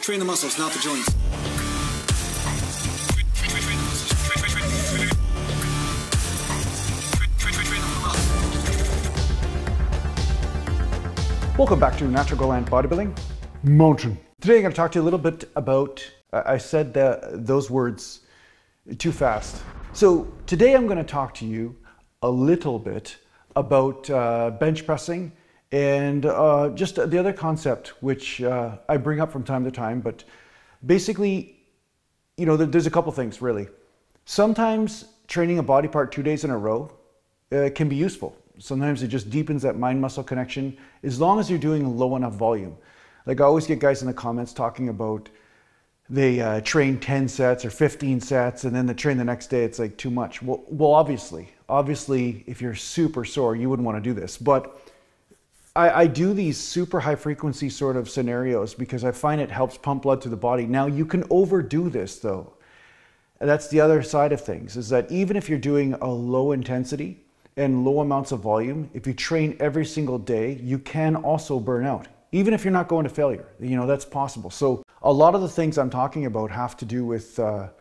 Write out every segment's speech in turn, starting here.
Train the muscles, not the joints. Welcome back to Natural Bodybuilding Mountain. Today I'm going to talk to you a little bit about, I said those words too fast. So today I'm going to talk to you a little bit about bench pressing and just the other concept which I bring up from time to time, but basically, you know, there's a couple things really. Sometimes training a body part 2 days in a row can be useful. Sometimes it just deepens that mind-muscle connection as long as you're doing low enough volume. Like I always get guys in the comments talking about they train 10 sets or 15 sets and then they train the next day, it's like too much. Well, obviously, if you're super sore, you wouldn't want to do this. But I do these super high frequency sort of scenarios because I find it helps pump blood to the body. Now you can overdo this though. And that's the other side of things, is that even if you're doing a low intensity and low amounts of volume, if you train every single day, you can also burn out. Even if you're not going to failure, you know, that's possible. So a lot of the things I'm talking about have to do with, you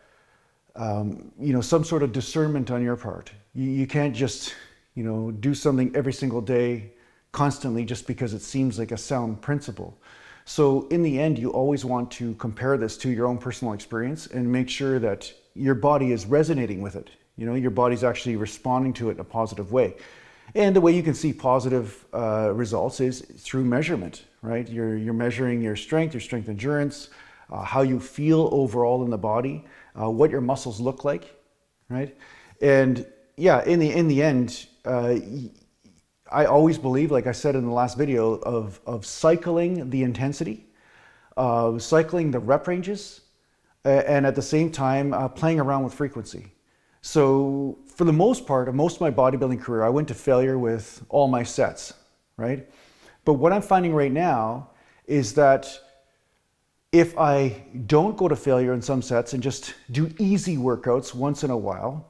know, some sort of discernment on your part. You can't just, you know, do something every single day constantly just because it seems like a sound principle. So in the end, you always want to compare this to your own personal experience and make sure that your body is resonating with it. You know, your body's actually responding to it in a positive way. And the way you can see positive results is through measurement, right? You're measuring your strength endurance, how you feel overall in the body, what your muscles look like, right? And yeah, in the end, I always believe, like I said in the last video, of cycling the intensity, cycling the rep ranges, and at the same time playing around with frequency. So for the most part of most of my bodybuilding career, I went to failure with all my sets, right? But what I'm finding right now is that if I don't go to failure in some sets and just do easy workouts once in a while,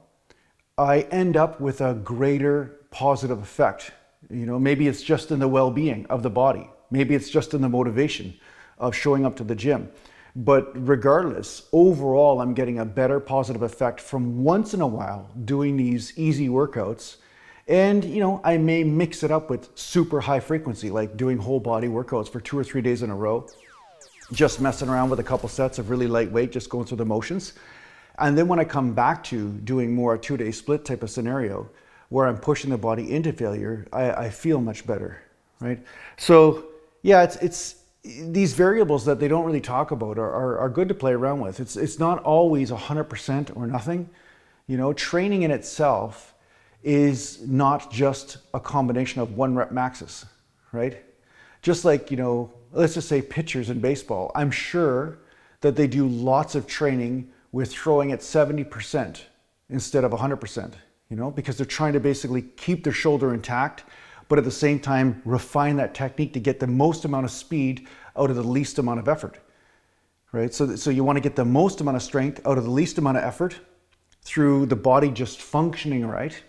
I end up with a greater positive effect. You know, maybe it's just in the well-being of the body. Maybe it's just in the motivation of showing up to the gym. But regardless, overall, I'm getting a better positive effect from once in a while doing these easy workouts. And, you know, I may mix it up with super high frequency, like doing whole body workouts for 2 or 3 days in a row, just messing around with a couple sets of really lightweight, just going through the motions. And then when I come back to doing more a 2-day split type of scenario, where I'm pushing the body into failure, I feel much better, right? So yeah, it's these variables that they don't really talk about are good to play around with. It's not always 100% or nothing. You know, training in itself is not just a combination of 1 rep maxes, right? Just like, you know, let's just say pitchers in baseball. I'm sure that they do lots of training with throwing at 70% instead of 100%, you know, because they're trying to basically keep their shoulder intact, but at the same time refine that technique to get the most amount of speed out of the least amount of effort, right? So you want to get the most amount of strength out of the least amount of effort through the body just functioning right.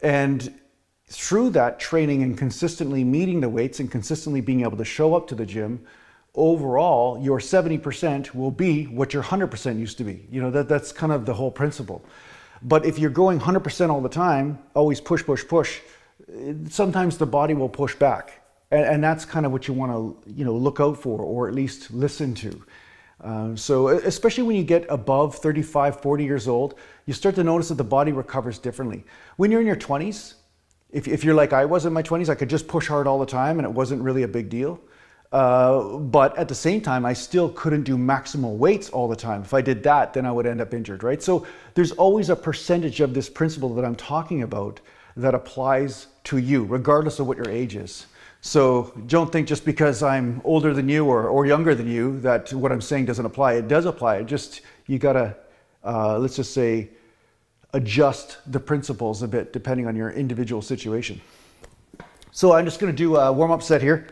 And through that training and consistently meeting the weights and consistently being able to show up to the gym, overall, your 70% will be what your 100% used to be. You know, that's kind of the whole principle. But if you're going 100% all the time, always push, push, push, sometimes the body will push back. And that's kind of what you want to, you know, look out for, or at least listen to. So especially when you get above 35, 40 years old, you start to notice that the body recovers differently. When you're in your 20s, if you're like I was in my 20s, I could just push hard all the time and it wasn't really a big deal. But at the same time, I still couldn't do maximal weights all the time. If I did that, then I would end up injured, right? So there's always a percentage of this principle that I'm talking about that applies to you, regardless of what your age is. So don't think just because I'm older than you or younger than you that what I'm saying doesn't apply. It does apply. It just, you gotta, let's just say, adjust the principles a bit depending on your individual situation. So I'm just gonna do a warm-up set here.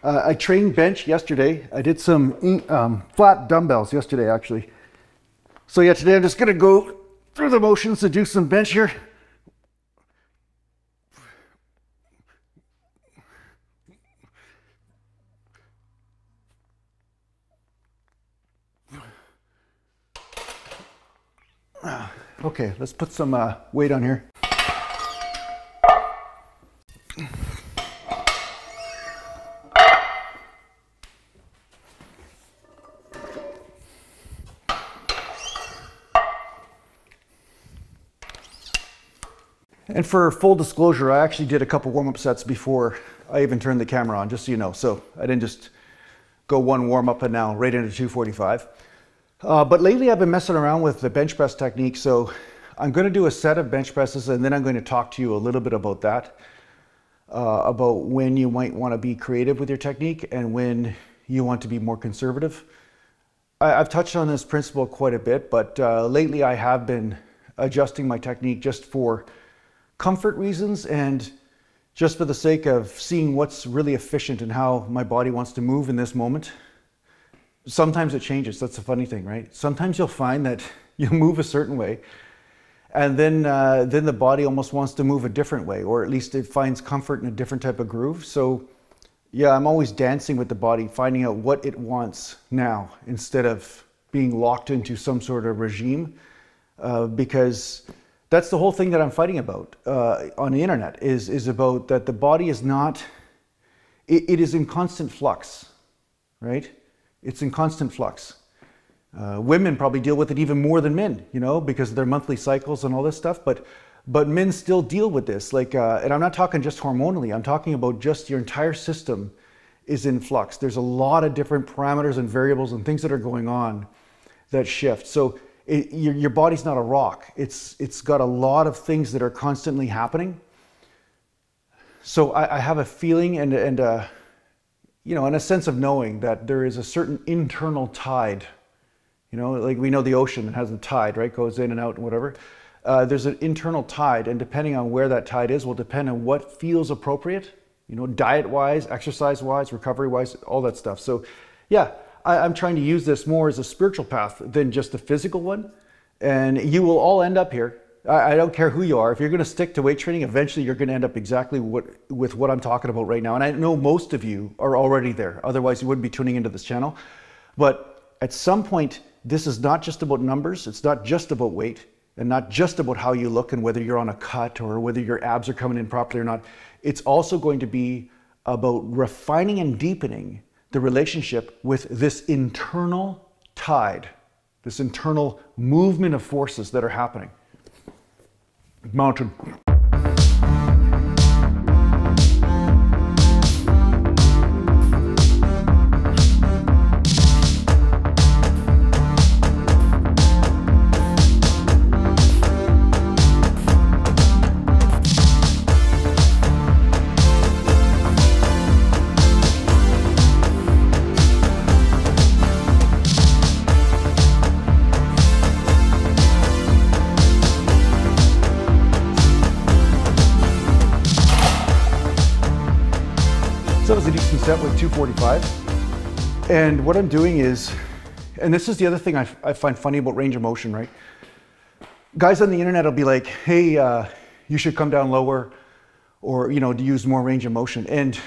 I trained bench yesterday. I did some flat dumbbells yesterday, actually. So yeah, today I'm just gonna go through the motions to do some bench here. Okay, let's put some weight on here. And for full disclosure, I actually did a couple warm-up sets before I even turned the camera on, just so you know. So I didn't just go one warm-up and now right into 245. But lately I've been messing around with the bench press technique. So I'm going to do a set of bench presses, and then I'm going to talk to you a little bit about that, about when you might want to be creative with your technique and when you want to be more conservative. I've touched on this principle quite a bit, but lately I have been adjusting my technique just for comfort reasons and just for the sake of seeing what's really efficient and how my body wants to move in this moment. Sometimes it changes. That's the funny thing, right? Sometimes you'll find that you move a certain way, and then the body almost wants to move a different way, or at least it finds comfort in a different type of groove. So yeah, I'm always dancing with the body, finding out what it wants now instead of being locked into some sort of regime, because that's the whole thing that I'm fighting about on the internet, is about that the body is not, it is in constant flux, right? It's in constant flux. Women probably deal with it even more than men, you know, because of their monthly cycles and all this stuff, but men still deal with this. Like, and I'm not talking just hormonally, I'm talking about just your entire system is in flux. There's a lot of different parameters and variables and things that are going on that shift. So your body's not a rock. It's got a lot of things that are constantly happening. So I have a feeling and you know, and a sense of knowing that there is a certain internal tide. You know, like we know the ocean has a tide, right? Goes in and out and whatever. There's an internal tide, and depending on where that tide is will depend on what feels appropriate, you know, diet-wise, exercise-wise, recovery-wise, all that stuff. So yeah, I'm trying to use this more as a spiritual path than just a physical one. And you will all end up here. I don't care who you are. If you're going to stick to weight training, eventually you're going to end up exactly with what I'm talking about right now. And I know most of you are already there. Otherwise, you wouldn't be tuning into this channel. But at some point, this is not just about numbers. It's not just about weight and not just about how you look and whether you're on a cut or whether your abs are coming in properly or not. It's also going to be about refining and deepening the relationship with this internal tide, this internal movement of forces that are happening. Mountain. So that was a decent set with 245. And what I'm doing is, and this is the other thing I find funny about range of motion, right? Guys on the internet will be like, hey, you should come down lower, or, you know, to use more range of motion. And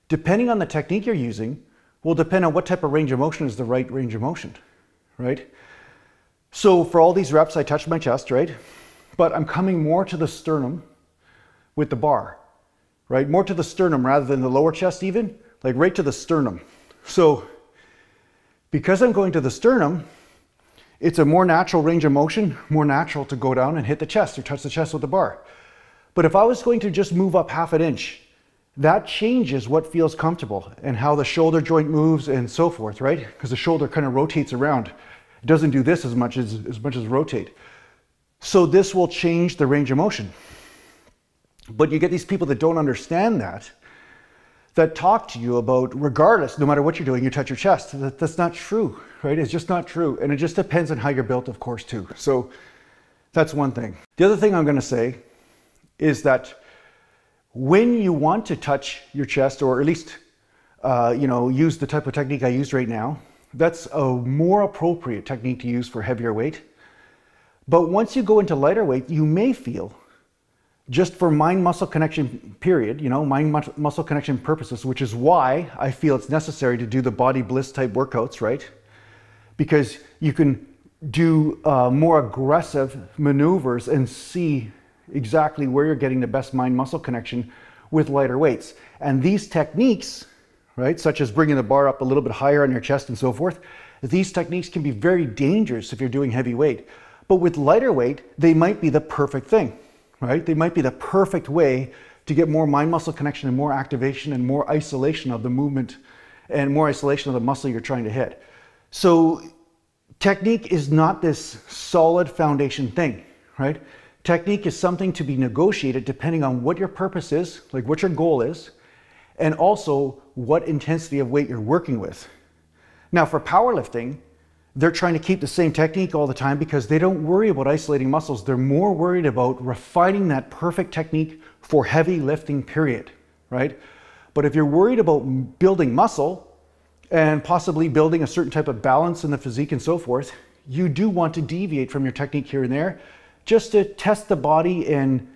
depending on the technique you're using will depend on what type of range of motion is the right range of motion, right? So for all these reps, I touch my chest, right? But I'm coming more to the sternum with the bar. Right, more to the sternum rather than the lower chest even, like right to the sternum. So because I'm going to the sternum, it's a more natural range of motion, more natural to go down and hit the chest or touch the chest with the bar. But if I was going to just move up half an inch, that changes what feels comfortable and how the shoulder joint moves and so forth, right? Because the shoulder kind of rotates around. It doesn't do this as much as rotate. So this will change the range of motion. But you get these people that don't understand that talk to you about, regardless, no matter what you're doing, you touch your chest. That's not true, right? It's just not true. And it just depends on how you're built, of course, too. So that's one thing. The other thing I'm going to say is that when you want to touch your chest, or at least, you know, use the type of technique I use right now, that's a more appropriate technique to use for heavier weight. But once you go into lighter weight, you may feel, just for mind-muscle connection period, you know, mind-muscle connection purposes, which is why I feel it's necessary to do the body bliss type workouts, right? Because you can do more aggressive maneuvers and see exactly where you're getting the best mind-muscle connection with lighter weights. And these techniques, right, such as bringing the bar up a little bit higher on your chest and so forth, these techniques can be very dangerous if you're doing heavy weight. But with lighter weight, they might be the perfect thing, right? They might be the perfect way to get more mind-muscle connection and more activation and more isolation of the movement and more isolation of the muscle you're trying to hit. So technique is not this solid foundation thing, right? Technique is something to be negotiated depending on what your purpose is, like what your goal is, and also what intensity of weight you're working with. Now for powerlifting, they're trying to keep the same technique all the time because they don't worry about isolating muscles. They're more worried about refining that perfect technique for heavy lifting, period, right? But if you're worried about building muscle and possibly building a certain type of balance in the physique and so forth, you do want to deviate from your technique here and there just to test the body in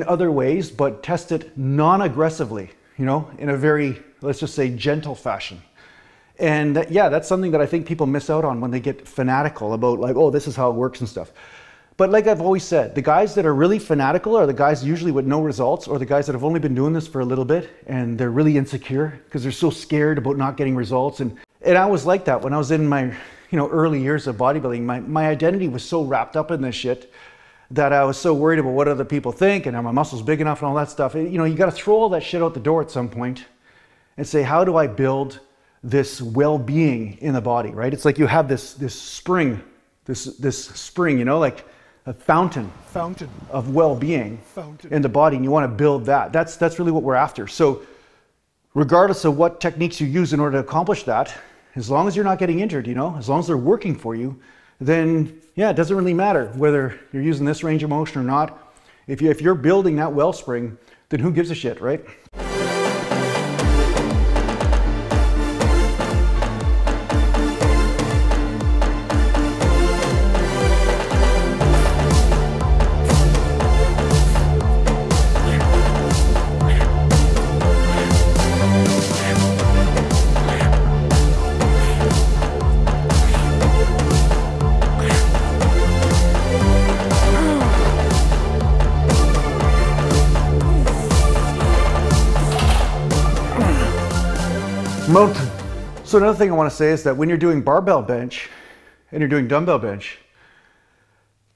other ways, but test it non-aggressively, you know, in a very, let's just say, gentle fashion. And yeah, that's something that I think people miss out on when they get fanatical about like, oh, this is how it works and stuff. But like I've always said, the guys that are really fanatical are the guys usually with no results, or the guys that have only been doing this for a little bit and they're really insecure because they're so scared about not getting results. And I was like that when I was in my, early years of bodybuilding. My identity was so wrapped up in this shit that I was so worried about what other people think and are my muscles big enough and all that stuff. You got to throw all that shit out the door at some point and say, how do I build this well-being in the body, right? It's like you have this spring, like a fountain of well-being in the body, and you want to build that. That's really what we're after. So regardless of what techniques you use in order to accomplish that, as long as you're not getting injured, as long as they're working for you, then yeah, it doesn't really matter whether you're using this range of motion or not. If you're building that wellspring, then who gives a shit, right? Mountain. So another thing I want to say is that when you're doing barbell bench and you're doing dumbbell bench,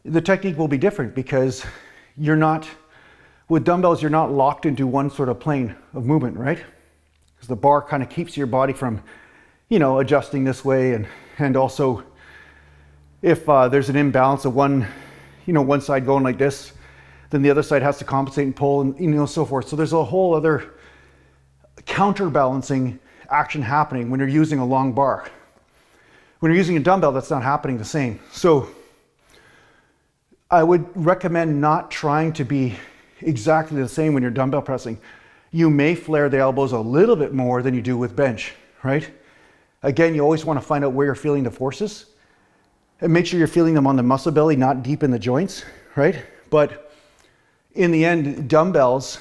the technique will be different because with dumbbells, you're not locked into one sort of plane of movement, right? Because the bar kind of keeps your body from, adjusting this way. And also if there's an imbalance of one side going like this, then the other side has to compensate and pull and, so forth. So there's a whole other counterbalancing action happening when you're using a long bar. When you're using a dumbbell, that's not happening the same. So I would recommend not trying to be exactly the same when you're dumbbell pressing. You may flare the elbows a little bit more than you do with bench, right? Again, you always want to find out where you're feeling the forces and make sure you're feeling them on the muscle belly, not deep in the joints, right? But in the end, dumbbells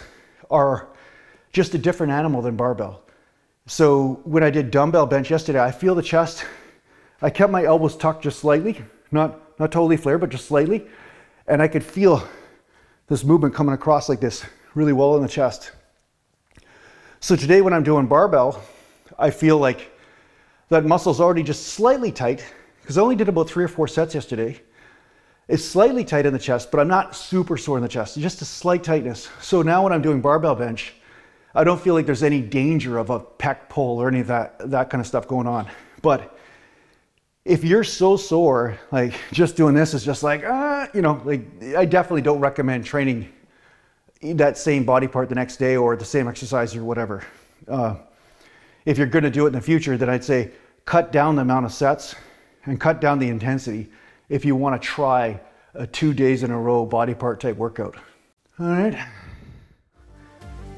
are just a different animal than barbell. So when I did dumbbell bench yesterday, I feel the chest. I kept my elbows tucked just slightly, not totally flared, but just slightly. And I could feel this movement coming across like this really well in the chest. So today when I'm doing barbell, I feel like that muscle's already just slightly tight because I only did about 3 or 4 sets yesterday. It's slightly tight in the chest, but I'm not super sore in the chest, just a slight tightness. So now when I'm doing barbell bench, I don't feel like there's any danger of a pec pull or any of that kind of stuff going on. But if you're so sore, like just doing this is just like, I definitely don't recommend training that same body part the next day or the same exercise or whatever. If you're going to do it in the future, then I'd say cut down the amount of sets and cut down the intensity if you want to try a 2 days in a row body part type workout. All right.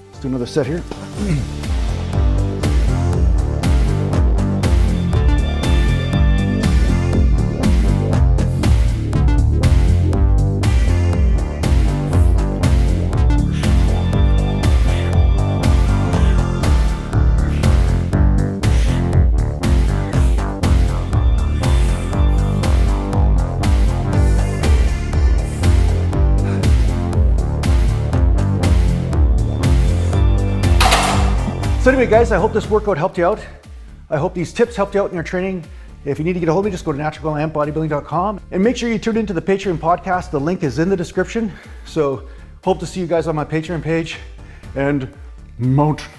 Let's do another set here. So anyway, guys, I hope this workout helped you out. I hope these tips helped you out in your training. If you need to get a hold of me, just go to naturalbodybuilding.com and make sure you tune into the Patreon podcast. The link is in the description. So hope to see you guys on my Patreon page, and mountain.